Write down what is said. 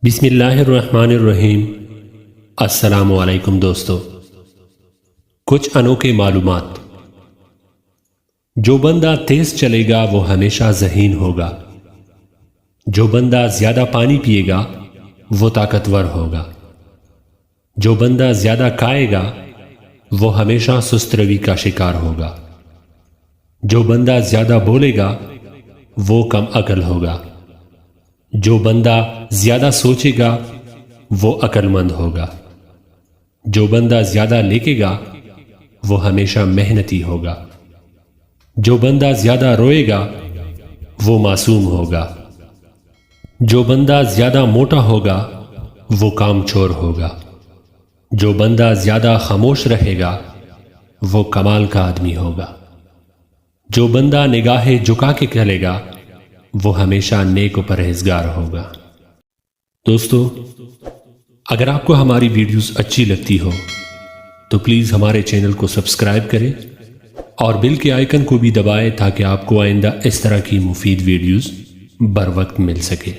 بسم اللہ الرحمن الرحیم۔ السلام علیکم دوستو۔ کچھ انوکھے معلومات۔ جو بندہ تیز چلے گا وہ ہمیشہ ذہین ہوگا۔ جو بندہ زیادہ پانی پیے گا وہ طاقتور ہوگا۔ جو بندہ زیادہ کھائے گا وہ ہمیشہ سست روی کا شکار ہوگا۔ جو بندہ زیادہ بولے گا وہ کم عقل ہوگا۔ جو بندہ زیادہ سوچے گا وہ عقل مند ہوگا۔ جو بندہ زیادہ لکھے گا وہ ہمیشہ محنتی ہوگا۔ جو بندہ زیادہ روئے گا وہ معصوم ہوگا۔ جو بندہ زیادہ موٹا ہوگا وہ کام چور ہوگا۔ جو بندہ زیادہ خاموش رہے گا وہ کمال کا آدمی ہوگا۔ جو بندہ نگاہیں جھکا کے چلے گا وہ ہمیشہ نیک و پرہیزگار ہوگا۔ دوستو، اگر آپ کو ہماری ویڈیوز اچھی لگتی ہو تو پلیز ہمارے چینل کو سبسکرائب کریں اور بیل کے آئیکن کو بھی دبائیں تاکہ آپ کو آئندہ اس طرح کی مفید ویڈیوز بر وقت مل سکے۔